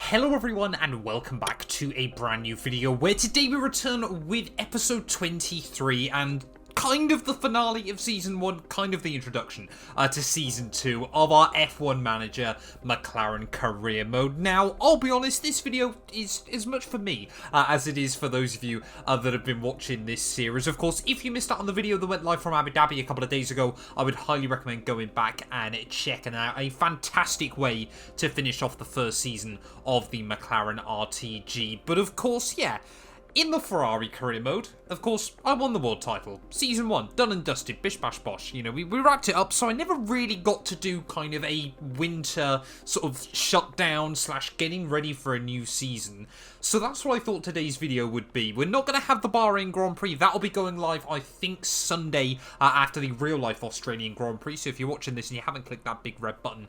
Hello everyone and welcome back to a brand new video where today we return with episode 23 and kind of the finale of Season 1, kind of the introduction to Season 2 of our F1 Manager McLaren Career Mode. Now, I'll be honest, this video is as much for me as it is for those of you that have been watching this series. Of course, if you missed out on the video that went live from Abu Dhabi a couple of days ago, I would highly recommend going back and checking out a fantastic way to finish off the first season of the McLaren RTG. But of course, yeah, in the Ferrari career mode, of course, I won the world title. Season 1, done and dusted, bish bash bosh. You know, we wrapped it up, so I never really got to do kind of a winter sort of shutdown / getting ready for a new season. So that's what I thought today's video would be. We're not going to have the Bahrain Grand Prix. That'll be going live, I think, Sunday after the real-life Australian Grand Prix. So if you're watching this and you haven't clicked that big red button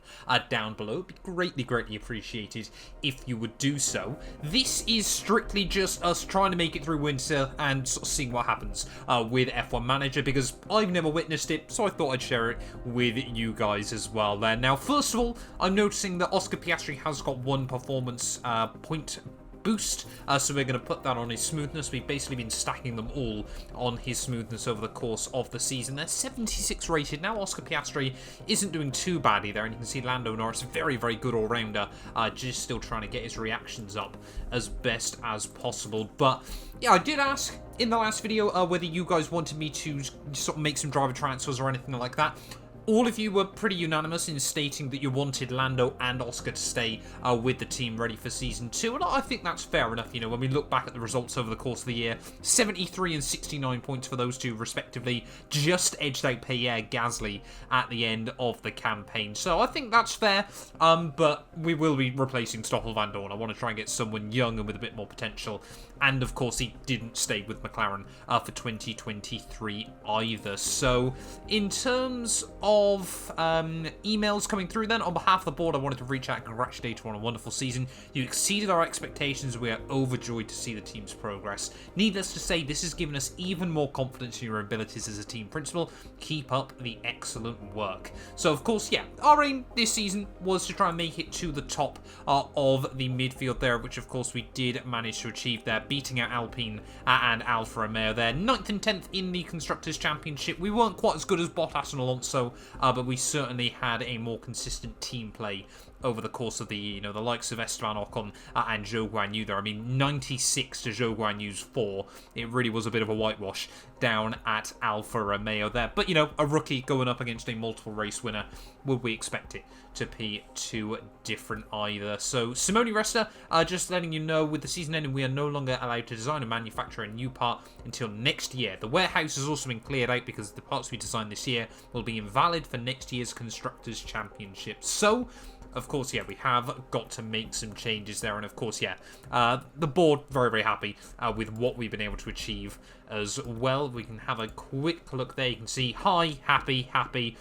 down below, it'd be greatly, greatly appreciated if you would do so. This is strictly just us trying to make it through winter and sort of seeing what happens with F1 Manager, because I've never witnessed it, so I thought I'd share it with you guys as well there. Now, first of all, I'm noticing that Oscar Piastri has got one performance point boost, so we're going to put that on his smoothness. We've basically been stacking them all on his smoothness over the course of the season. They're 76 rated now. Oscar Piastri isn't doing too badly there, and you can see Lando Norris, very, very good all-rounder, just still trying to get his reactions up as best as possible. But yeah, I did ask in the last video whether you guys wanted me to sort of make some driver transfers or anything like that. All of you were pretty unanimous in stating that you wanted Lando and Oscar to stay with the team ready for Season 2, and I think that's fair enough. You know, when we look back at the results over the course of the year, 73 and 69 points for those two, respectively, just edged out Pierre Gasly at the end of the campaign. So I think that's fair, but we will be replacing Stoffel Van Dorn. I want to try and get someone young and with a bit more potential. And, of course, he didn't stay with McLaren for 2023 either. So, in terms of emails coming through then, on behalf of the board, I wanted to reach out and congratulate you on a wonderful season. You exceeded our expectations. We are overjoyed to see the team's progress. Needless to say, this has given us even more confidence in your abilities as a team principal. Keep up the excellent work. So, of course, yeah, our aim this season was to try and make it to the top of the midfield there, which, of course, we did manage to achieve there, beating out Alpine and Alfa Romeo there. 9th and 10th in the Constructors' Championship. We weren't quite as good as Bottas and Alonso, but we certainly had a more consistent team play over the course of the year. You know, the likes of Esteban Ocon and Zhou Guanyu there. I mean, 96 to Zhou Guanyu's 4. It really was a bit of a whitewash down at Alfa Romeo there. But, you know, a rookie going up against a multiple race winner, would we expect it to be too different either? So, Simone Resta, just letting you know, with the season ending, we are no longer allowed to design and manufacture a new part until next year. The warehouse has also been cleared out because the parts we designed this year will be invalid for next year's Constructors' Championship. So, of course, yeah, we have got to make some changes there. And of course, yeah, the board very, very happy with what we've been able to achieve as well. We can have a quick look there. You can see high, happy,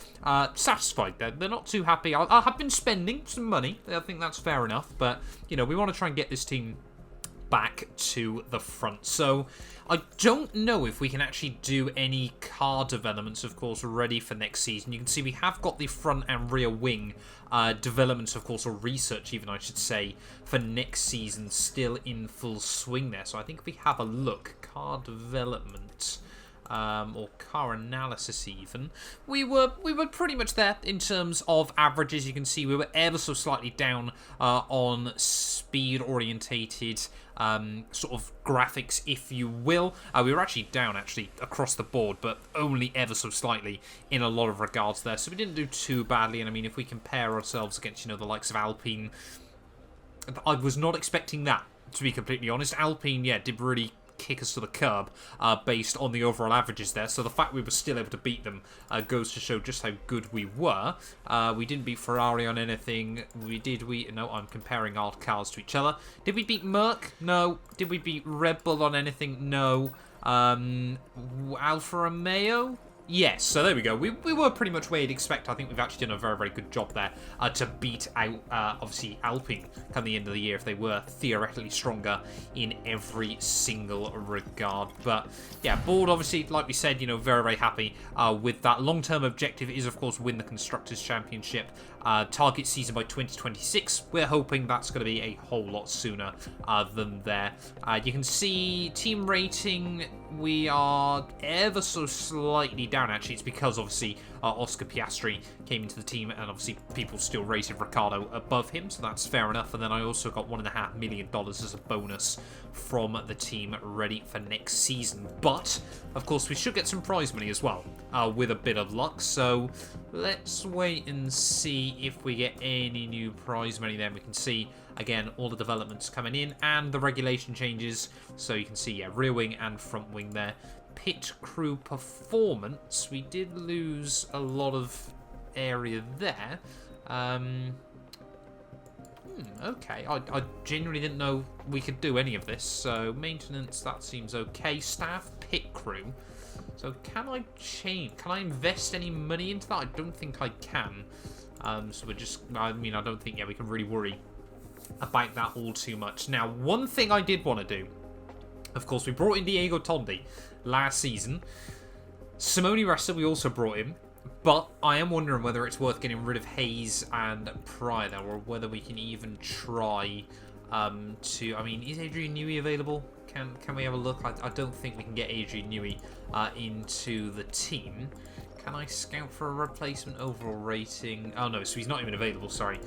satisfied. They're not too happy. I have been spending some money. I think that's fair enough. But, you know, we want to try and get this team back to the front. So I don't know if we can actually do any car developments, of course, ready for next season. You can see we have got the front and rear wing developments, of course, or research even, I should say, for next season still in full swing there. So I think if we have a look, car development, or car analysis even, we were pretty much there in terms of averages. You can see we were ever so slightly down on speed orientated sort of graphics, if you will. We were actually down across the board, but only ever so slightly in a lot of regards there. So we didn't do too badly. And I mean, if we compare ourselves against, you know, the likes of Alpine, I was not expecting that, to be completely honest. Alpine, yeah, did really kick us to the curb based on the overall averages there. So the fact we were still able to beat them goes to show just how good we were. We didn't beat Ferrari on anything. No, I'm comparing our cars to each other. Did we beat Merc? No. Did we beat Red Bull on anything? No. Alfa Romeo? Yes, so there we go. We were pretty much where you'd expect. I think we've actually done a very, very good job there to beat out, obviously, Alpine come the end of the year if they were theoretically stronger in every single regard. But, yeah, board, obviously, like we said, you know, very, very happy with that. Long-term objective is, of course, win the Constructors' Championship. target season by 2026. We're hoping that's going to be a whole lot sooner than there. You can see team rating, we are ever so slightly down. Actually, it's because obviously Oscar Piastri came into the team, and obviously people still rated Ricciardo above him, so that's fair enough. And then I also got $1.5 million as a bonus from the team ready for next season. But of course, we should get some prize money as well with a bit of luck. So let's wait and see if we get any new prize money. Then we can see again all the developments coming in and the regulation changes. So you can see, yeah, rear wing and front wing there. Pit crew performance, we did lose a lot of area there. Okay, I genuinely didn't know we could do any of this. So maintenance, that seems okay. Staff, pit crew. So can I change? Can I invest any money into that? I don't think I can. So we're just, I mean, I don't think, yeah, we can really worry about that all too much. Now, one thing I did want to do, of course, we brought in Diego Tondi last season. Simone Resta, we also brought him. But I am wondering whether it's worth getting rid of Hayes and Pryor there, or whether we can even try to... I mean, is Adrian Newey available? Can we have a look? I don't think we can get Adrian Newey into the team. Can I scout for a replacement overall rating? Oh, no, so he's not even available, sorry,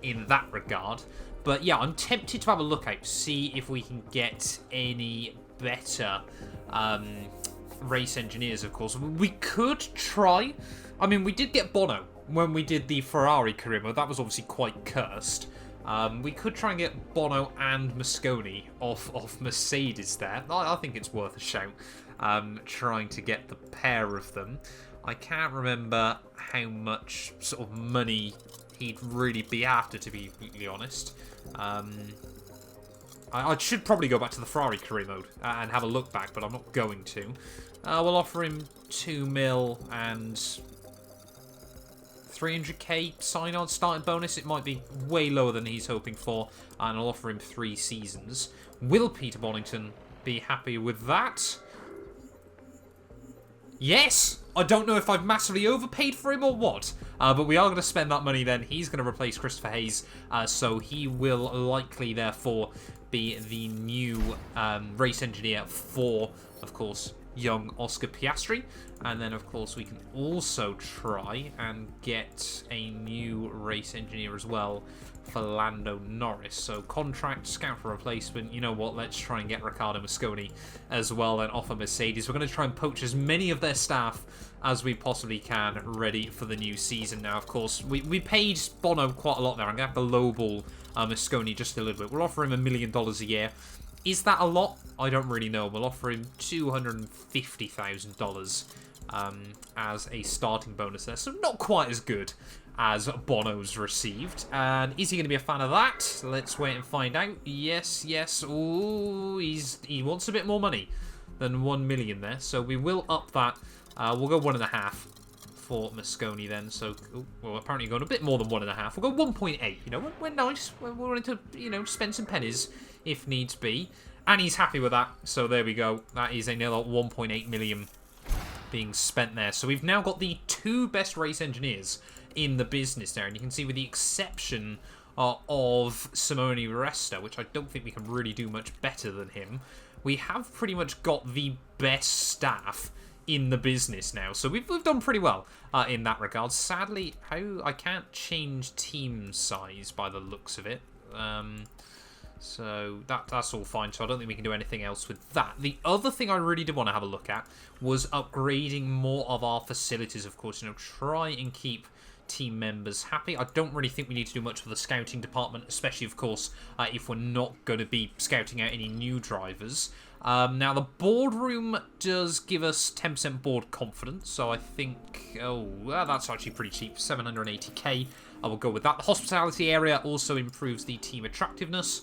in that regard. But, yeah, I'm tempted to have a look out, see if we can get any better... race engineers, of course. We could try. I mean, we did get Bono when we did the Ferrari career mode. That was obviously quite cursed. We could try and get Bono and Mosconi off Mercedes there. I think it's worth a shout, trying to get the pair of them. I can't remember how much sort of money he'd really be after, to be completely honest. I should probably go back to the Ferrari career mode and have a look back, but I'm not going to. We'll offer him 2 mil and 300k sign-on starting bonus. It might be way lower than he's hoping for, and I'll offer him 3 seasons. Will Peter Bonington be happy with that? Yes! I don't know if I've massively overpaid for him or what, but we are going to spend that money then. He's going to replace Christopher Hayes, so he will likely, therefore, be the new race engineer for, of course, young Oscar Piastri. And then, of course, we can also try and get a new race engineer as well for Lando Norris. So contract, scout for replacement. You know what? Let's try and get Riccardo Mosconi as well and offer Mercedes. We're going to try and poach as many of their staff as we possibly can ready for the new season. Now, of course, we paid Bono quite a lot there. I'm going to have to lowball Mosconi just a little bit. We'll offer him $1 million a year. Is that a lot? I don't really know. We'll offer him $250,000 as a starting bonus there. So not quite as good as Bono's received. And is he going to be a fan of that? Let's wait and find out. Yes, yes. Ooh, he wants a bit more money than 1 million there. So we will up that. We'll go 1.5 for Mosconi then. So, well, apparently going a bit more than 1.5. We'll go 1.8. You know, we're nice. We're willing to, you know, spend some pennies if needs be. And he's happy with that. So there we go. That is another 1.8 million being spent there. So we've now got the 2 best race engineers in the business there. And you can see with the exception of Simone Resta, which I don't think we can really do much better than him, we have pretty much got the best staff in the business now. So we've done pretty well in that regard. Sadly, I can't change team size by the looks of it. So that's all fine. So I don't think we can do anything else with that. The other thing I really did want to have a look at was upgrading more of our facilities, of course. You know, try and keep team members happy. I don't really think we need to do much for the scouting department, especially, of course, if we're not going to be scouting out any new drivers. Now, the boardroom does give us 10% board confidence, so I think, that's actually pretty cheap, 780k. I will go with that. The hospitality area also improves the team attractiveness.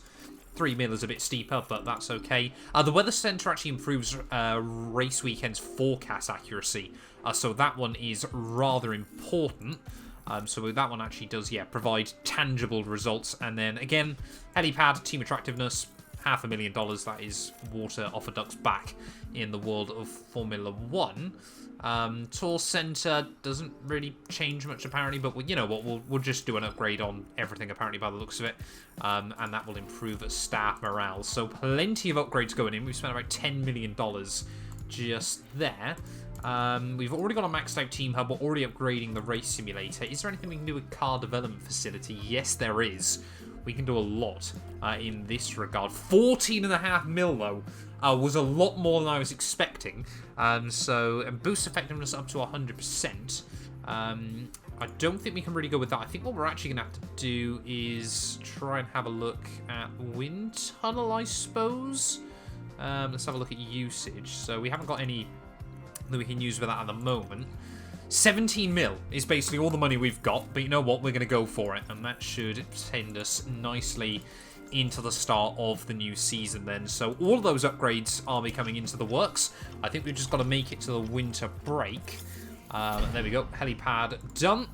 3 mil is a bit steeper, but that's okay. The weather center actually improves race weekends forecast accuracy, so that one is rather important. So that one actually does, provide tangible results. And then again, helipad, team attractiveness, $500,000. That is water off a duck's back in the world of Formula 1. Tour Center doesn't really change much apparently, but you know what, we'll just do an upgrade on everything apparently by the looks of it, and that will improve staff morale. So plenty of upgrades going in. We've spent about $10 million just there. We've already got a maxed out team hub. We're already upgrading the race simulator. Is there anything we can do with car development facility? Yes, there is. We can do a lot in this regard. 14.5 mil though. Was a lot more than I was expecting. And boost effectiveness up to 100%. I don't think we can really go with that. I think what we're actually going to have to do is try and have a look at wind tunnel, I suppose. Let's have a look at usage. So we haven't got any that we can use with that at the moment. 17 mil is basically all the money we've got, but you know what? We're going to go for it, and that should send us nicely into the start of the new season then. So all of those upgrades are becoming into the works. I think we've just got to make it to the winter break. There we go, helipad done.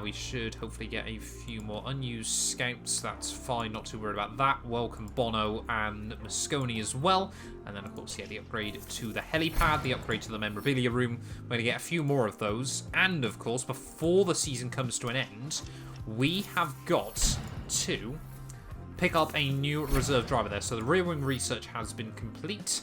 We should hopefully get a few more unused scouts. That's fine, not too worried about that. Welcome Bono and Moscone as well. And then, of course, yeah, the upgrade to the helipad, the upgrade to the memorabilia room. We're going to get a few more of those. And, of course, before the season comes to an end, we have got to pick up a new reserve driver there. So the rear wing research has been complete.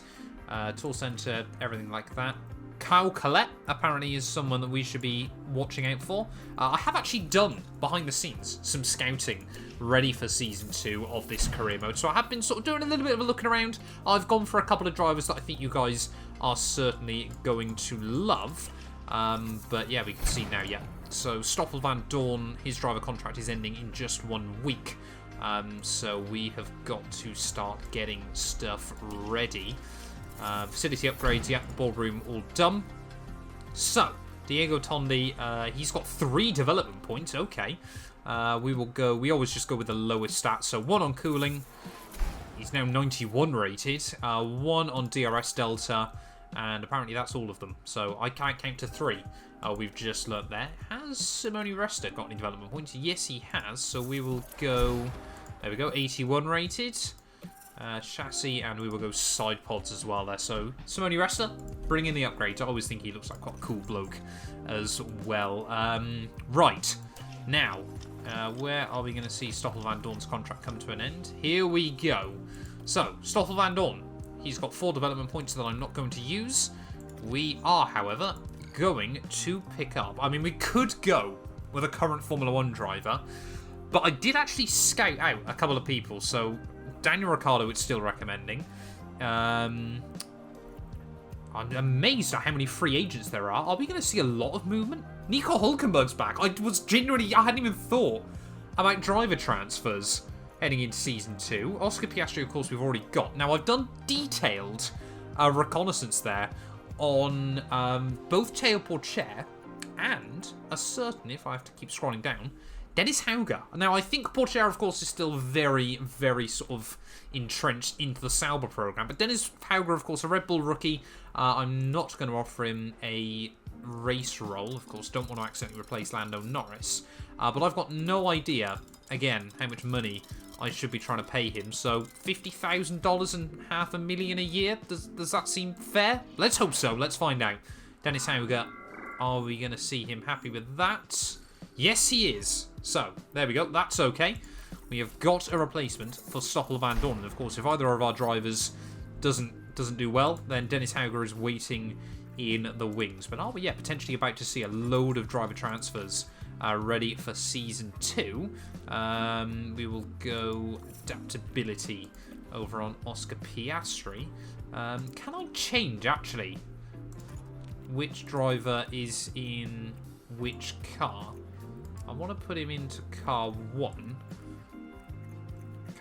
Tool center, everything like that. Kyle Collette apparently is someone that we should be watching out for. I have actually done, behind the scenes, some scouting ready for Season 2 of this career mode. So I have been sort of doing a little bit of a looking around. I've gone for a couple of drivers that I think you guys are certainly going to love. But yeah, we can see now, yeah. So Stoffel Van Dorn, his driver contract is ending in just 1 week. So we have got to start getting stuff ready. Facility upgrades, yeah, boardroom all done. So, Diego Tondi, he's got 3 development points, okay. We always just go with the lowest stats. So 1 on cooling, he's now 91 rated, 1 on DRS Delta, and apparently that's all of them. So I can't count to 3. We've just learnt there. Has Simone Resta got any development points? Yes, he has. So we will go, there we go, 81 rated. Chassis, and we will go side pods as well there. So Simone Resta, bring in the upgrades. I always think he looks like quite a cool bloke as well. Right, now, where are we going to see Stoffel Van Dorn's contract come to an end? Here we go. So, Stoffel Van Dorn, he's got 4 development points that I'm not going to use. We are, however, going to pick up, I mean, we could go with a current Formula 1 driver, but I did actually scout out a couple of people. So Daniel Ricciardo is still recommending. I'm amazed at how many free agents there are. Are we going to see a lot of movement? Nico Hulkenberg's back. I hadn't even thought about driver transfers heading into Season 2. Oscar Piastri, of course, we've already got. Now, I've done detailed reconnaissance there on both Teo Porcher and a certain, if I have to keep scrolling down, Dennis Hauger. Now, I think Porcher, of course, is still very, very sort of entrenched into the Sauber program. But Dennis Hauger, of course, a Red Bull rookie. I'm not going to offer him a race role. Of course, don't want to accidentally replace Lando Norris. But I've got no idea, again, how much money I should be trying to pay him. So, $50,000 and $500,000 a year? Does that seem fair? Let's hope so. Let's find out. Dennis Hauger, are we going to see him happy with that? Yes, he is. So, there we go. That's okay. We have got a replacement for Stoffel Van Dorn. And of course, if either of our drivers doesn't do well, then Dennis Hauger is waiting in the wings. But are we, potentially about to see a load of driver transfers ready for Season 2. We will go adaptability over on Oscar Piastri. Can I change, actually, which driver is in which car? I want to put him into car 1.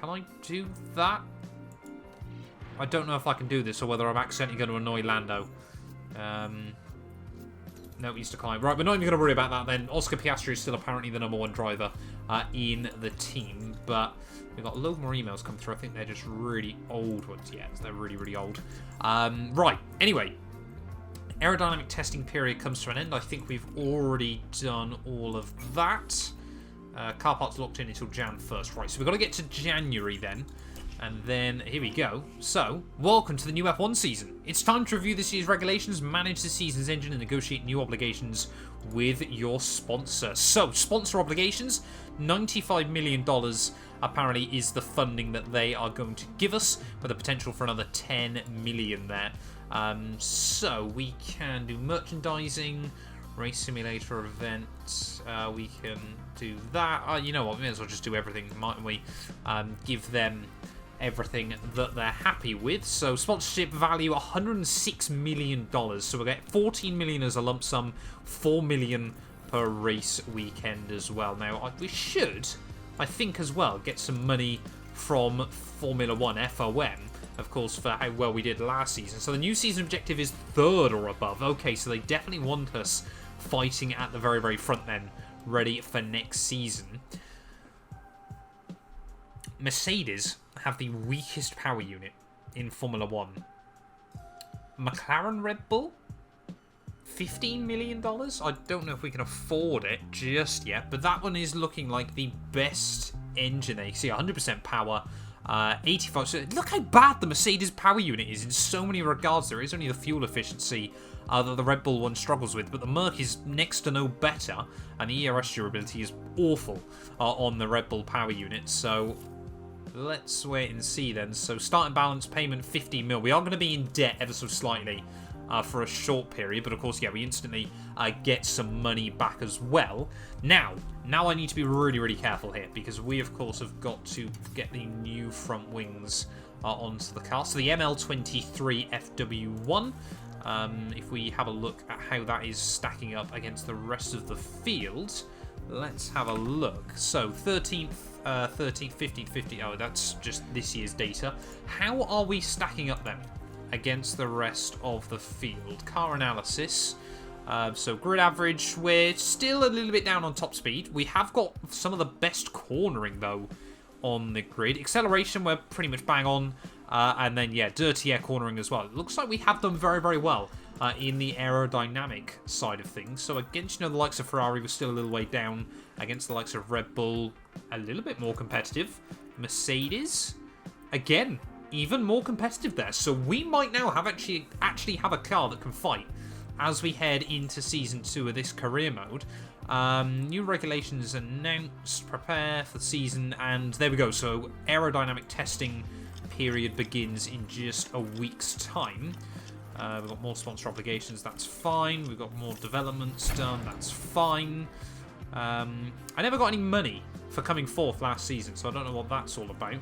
Can I do that? I don't know if I can do this or whether I'm accidentally going to annoy Lando. No, he's declined. Right, we're not even going to worry about that then. Oscar Piastri is still apparently the #1 driver in the team. But we've got a load more emails come through. I think they're just really old ones. Yeah, they're really, really old. Right, anyway. Aerodynamic testing period comes to an end. I think we've already done all of that. Car parts locked in until Jan 1st. Right, so we've got to get to January then. And then, here we go. So, welcome to the new F1 season. It's time to review this year's regulations, manage the season's engine, and negotiate new obligations with your sponsor. So, sponsor obligations, $95 million apparently is the funding that they are going to give us, with a potential for another $10 million there. So, we can do merchandising, race simulator event, we can do that. You know what, we may as well just do everything, mightn't we? Give them everything that they're happy with. So sponsorship value $106 million. So we'll get $14 million as a lump sum, $4 million per race weekend as well. Now we should, I think as well, get some money from Formula 1 FOM, of course, for how well we did last season. So the new season objective is 3rd or above. Okay, so they definitely want us fighting at the very, very front then, ready for next season. Mercedes have the weakest power unit in Formula 1. McLaren Red Bull? $15 million? I don't know if we can afford it just yet, but that one is looking like the best engine there. You see 100% power, 85. So look how bad the Mercedes power unit is in so many regards. There is only the fuel efficiency that the Red Bull one struggles with, but the Merc is next to no better, and the ERS durability is awful on the Red Bull power unit. So let's wait and see then. So starting balance payment 50 mil. We are going to be in debt ever so slightly for a short period, but of course, yeah, we instantly get some money back as well. Now I need to be really, really careful here, because we of course have got to get the new front wings onto the car. So the ML23 FW1, if we have a look at how that is stacking up against the rest of the field, let's have a look. So 13th, 13th, 15th, 15th. Oh, that's just this year's data. How are we stacking up then against the rest of the field? Car analysis. So grid average, we're still a little bit down on top speed. We have got some of the best cornering though on the grid. Acceleration, we're pretty much bang on. And then, yeah, dirty air cornering as well. It looks like we have done very, very well in the aerodynamic side of things. So against, you know, the likes of Ferrari, we're still a little way down. Against the likes of Red Bull, a little bit more competitive. Mercedes, again, even more competitive there. So we might now have actually have a car that can fight as we head into Season 2 of this career mode. New regulations announced, prepare for the season, and there we go. So aerodynamic testing period begins in just a week's time. We've got more sponsor obligations, that's fine. We've got more developments done, that's fine. I never got any money for coming 4th last season, so I don't know what that's all about.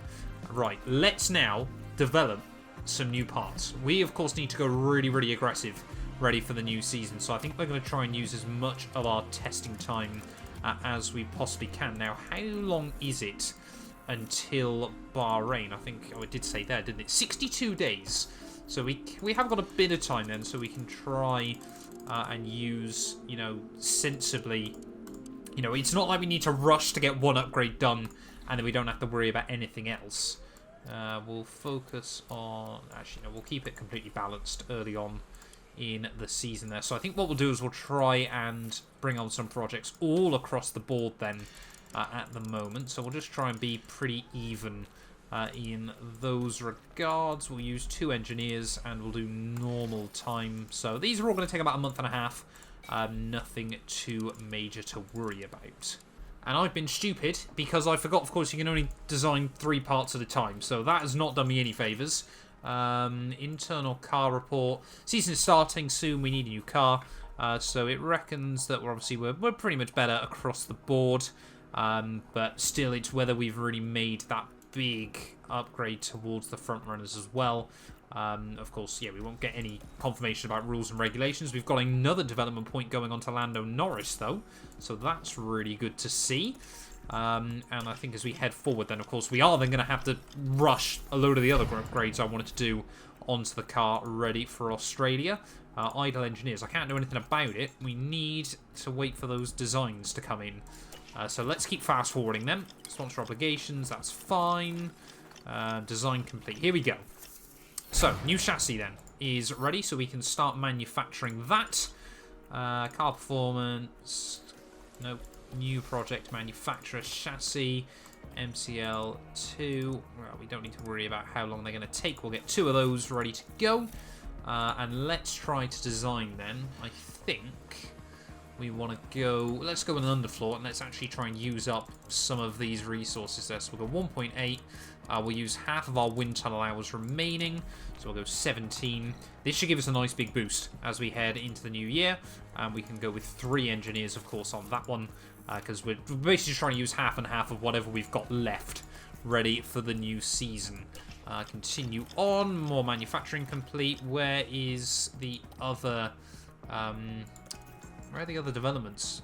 Right, let's now develop some new parts. We, of course, need to go really, really aggressive, ready for the new season. So I think we're going to try and use as much of our testing time as we possibly can. Now, how long is it until Bahrain? I think, oh, it did say there, didn't it? 62 days. So we have got a bit of time then, so we can try and use, you know, sensibly. You know, it's not like we need to rush to get one upgrade done and then we don't have to worry about anything else. We'll focus on, actually, no, we'll keep it completely balanced early on in the season there. So I think what we'll do is we'll try and bring on some projects all across the board then at the moment. So we'll just try and be pretty even in those regards. We'll use 2 engineers and we'll do normal time. So these are all going to take about a month and a half. Nothing too major to worry about. And I've been stupid because I forgot, of course, you can only design 3 parts at a time. So that has not done me any favours. Internal car report. Season is starting soon. We need a new car. So it reckons that we're pretty much better across the board. But still, it's whether we've really made that big upgrade towards the front runners as well. Of course, yeah, we won't get any confirmation about rules and regulations. We've got another development point going on to Lando Norris, though. So that's really good to see. And I think as we head forward, then, of course, we are then going to have to rush a load of the other upgrades I wanted to do onto the car ready for Australia. Idle engineers. I can't do anything about it. We need to wait for those designs to come in. So let's keep fast forwarding them. Sponsor obligations, that's fine. Design complete. Here we go. So, new chassis then is ready, so we can start manufacturing that. Car performance. Nope. New project manufacturer chassis. MCL2. Well, we don't need to worry about how long they're going to take. We'll get 2 of those ready to go. And let's try to design then. I think we want to go... Let's go with an underfloor, and let's actually try and use up some of these resources there. So we'll go 1.8. We'll use half of our wind tunnel hours remaining. So we'll go 17. This should give us a nice big boost as we head into the new year. And we can go with 3 engineers, of course, on that one. Because we're basically trying to use half and half of whatever we've got left ready for the new season. Continue on. More manufacturing complete. Where is the other... where are the other developments?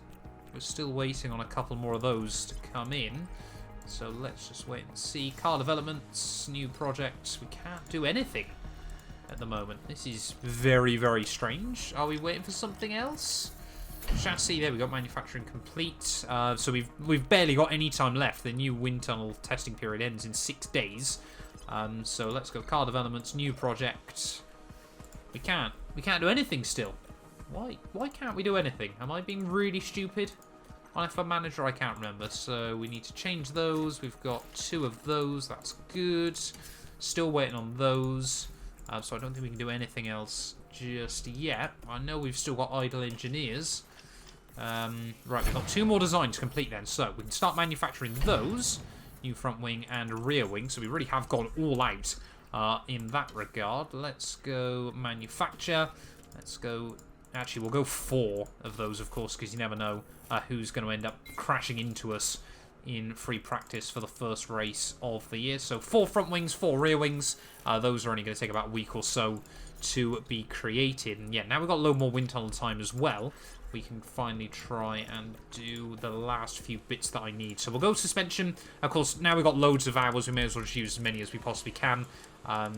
We're still waiting on a couple more of those to come in. So let's just wait and see. Car developments, new projects. We can't do anything at the moment. This is very, very strange. Are we waiting for something else? Chassis, there we go, manufacturing complete. So we've barely got any time left. The new wind tunnel testing period ends in 6 days. So let's go car developments, new project. We can't do anything still. Why can't we do anything? Am I being really stupid? On F1 Manager, I can't remember. So we need to change those. We've got 2 of those. That's good. Still waiting on those. So I don't think we can do anything else just yet. I know we've still got idle engineers. Right, we've got 2 more designs complete then. So we can start manufacturing those. New front wing and rear wing. So we really have gone all out in that regard. Let's go manufacture. Let's go... Actually, we'll go 4 of those, of course, because you never know who's going to end up crashing into us in free practice for the first race of the year. So 4 front wings, 4 rear wings. Those are only going to take about a week or so to be created. And yeah, now we've got a load more wind tunnel time as well. We can finally try and do the last few bits that I need. So we'll go suspension. Of course, now we've got loads of hours. We may as well just use as many as we possibly can.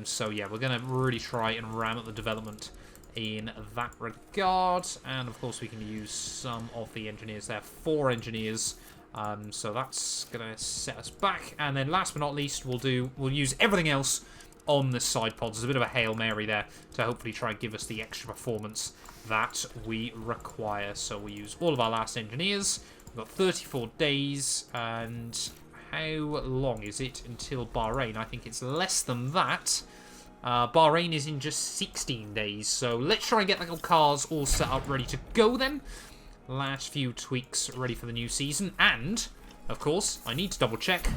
So yeah, we're going to really try and ram up the development in that regard. And of course we can use some of the engineers there. 4 engineers. So that's going to set us back. And then last but not least, we'll use everything else on the side pods. There's a bit of a Hail Mary there to hopefully try and give us the extra performance that we require. So we use all of our last engineers. We've got 34 days. And how long is it until Bahrain? I think it's less than that. Bahrain is in just 16 days. So let's try and get the cars all set up, ready to go then. Last few tweaks ready for the new season. And, of course, I need to double check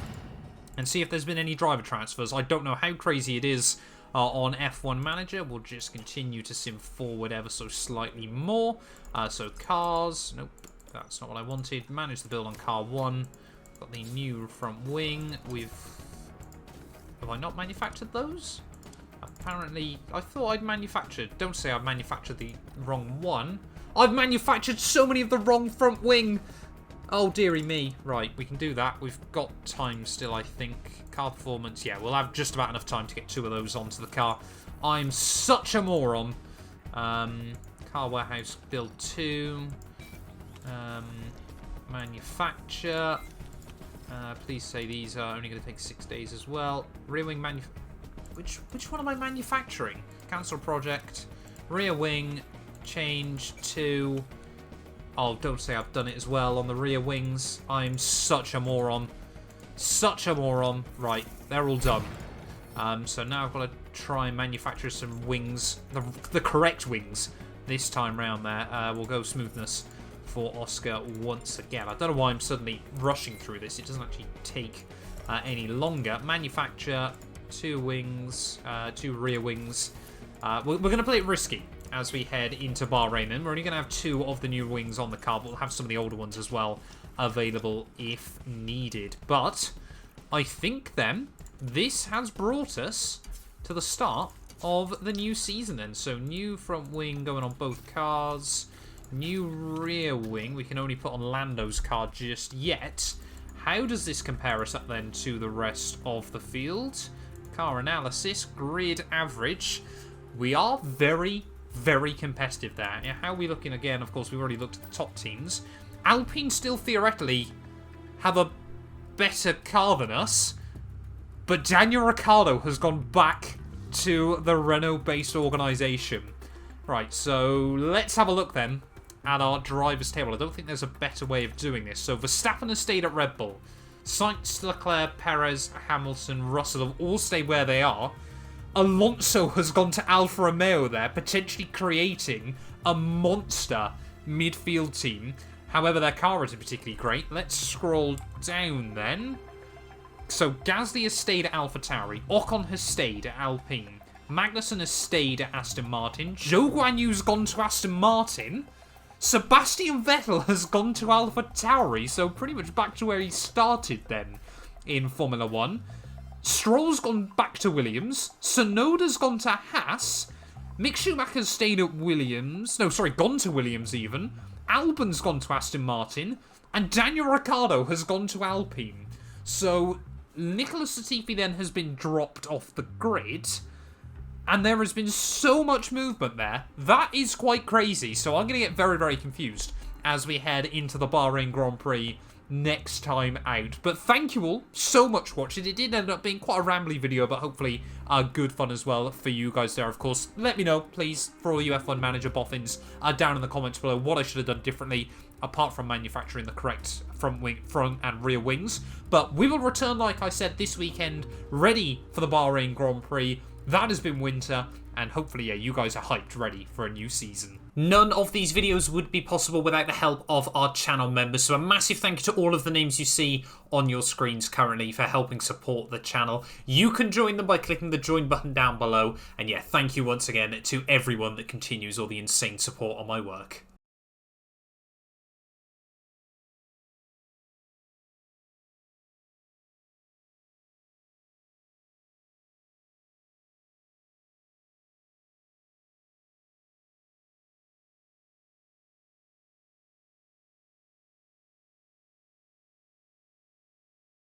and see if there's been any driver transfers. I don't know how crazy it is on F1 Manager. We'll just continue to sim forward ever so slightly more. So cars, nope, that's not what I wanted. Manage the build on car 1. Got the new front wing. Have I not manufactured those? Apparently, I thought I'd manufactured. Don't say I've manufactured the wrong one. I've manufactured so many of the wrong front wing. Oh, dearie me. Right, we can do that. We've got time still, I think. Car performance. Yeah, we'll have just about enough time to get 2 of those onto the car. I'm such a moron. Car warehouse build 2. Manufacture. Please say these are only going to take 6 days as well. Rear wing Which one am I manufacturing? Cancel project. Rear wing. Change to... Oh, don't say I've done it as well on the rear wings. I'm such a moron. Such a moron. Right, they're all done. So now I've got to try and manufacture some wings. The correct wings this time round there. We'll go smoothness for Oscar once again. I don't know why I'm suddenly rushing through this. It doesn't actually take any longer. Manufacture 2 wings, 2 rear wings. We're going to play it risky as we head into Bahrain. And we're only going to have 2 of the new wings on the car, but we'll have some of the older ones as well available if needed. But I think then this has brought us to the start of the new season then. So new front wing going on both cars. New rear wing. We can only put on Lando's car just yet. How does this compare us up then to the rest of the field? Car analysis, grid average. We are very, very competitive there. Yeah, how are we looking again? Of course, we've already looked at the top teams. Alpine still theoretically have a better car than us, but Daniel Ricciardo has gone back to the Renault-based organisation. Right, so let's have a look then at our drivers' table. I don't think there's a better way of doing this. So Verstappen has stayed at Red Bull. Sainz, Leclerc, Perez, Hamilton, Russell have all stayed where they are. Alonso has gone to Alfa Romeo there, potentially creating a monster midfield team. However, their car isn't particularly great. Let's scroll down then. So Gasly has stayed at AlphaTauri. Ocon has stayed at Alpine. Magnussen has stayed at Aston Martin. Zhou Guanyu's gone to Aston Martin. Sebastian Vettel has gone to AlphaTauri, so pretty much back to where he started then in Formula 1. Stroll's gone back to Williams. Tsunoda's gone to Haas. Mick Schumacher's stayed at Williams. No, sorry, gone to Williams even. Albon's gone to Aston Martin. And Daniel Ricciardo has gone to Alpine. So Nicholas Latifi then has been dropped off the grid. And there has been so much movement there. That is quite crazy. So I'm going to get very, very confused as we head into the Bahrain Grand Prix next time out. But thank you all so much for watching. It did end up being quite a rambly video, but hopefully good fun as well for you guys there, of course. Let me know, please, for all you F1 Manager boffins down in the comments below what I should have done differently, apart from manufacturing the correct front and rear wings. But we will return, like I said, this weekend, ready for the Bahrain Grand Prix. That has been winter, and hopefully, yeah, you guys are hyped, ready for a new season. None of these videos would be possible without the help of our channel members, so a massive thank you to all of the names you see on your screens currently for helping support the channel. You can join them by clicking the join button down below, and yeah, thank you once again to everyone that continues all the insane support on my work.